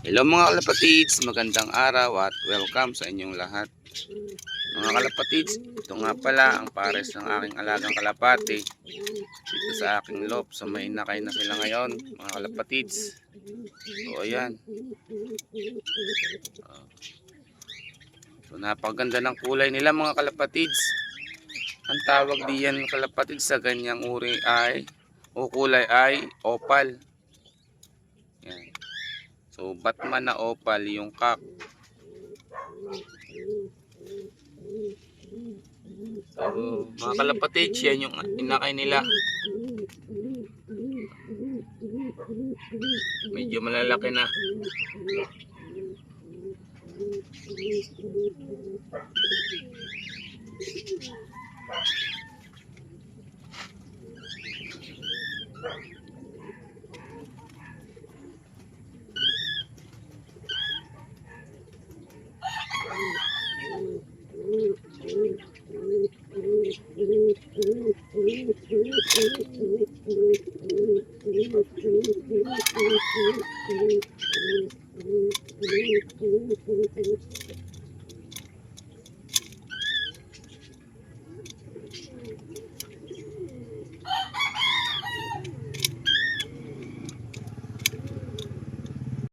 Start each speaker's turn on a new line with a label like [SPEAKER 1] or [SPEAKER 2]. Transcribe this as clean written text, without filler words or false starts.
[SPEAKER 1] Hello mga kalapatids, magandang araw at welcome sa inyong lahat. Mga kalapatids, ito nga pala ang pares ng aking alagang kalapati dito sa aking loft. So may inakay na sila ngayon mga kalapatids. So ayan. So napaganda ng kulay nila mga kalapatids. Ang tawag diyan kalapatids sa ganyang uri ay o kulay ay opal. Yan. So Batman na opal yung kak. So mga kalapatids, yan yung inakay nila. Medyo malalaki na.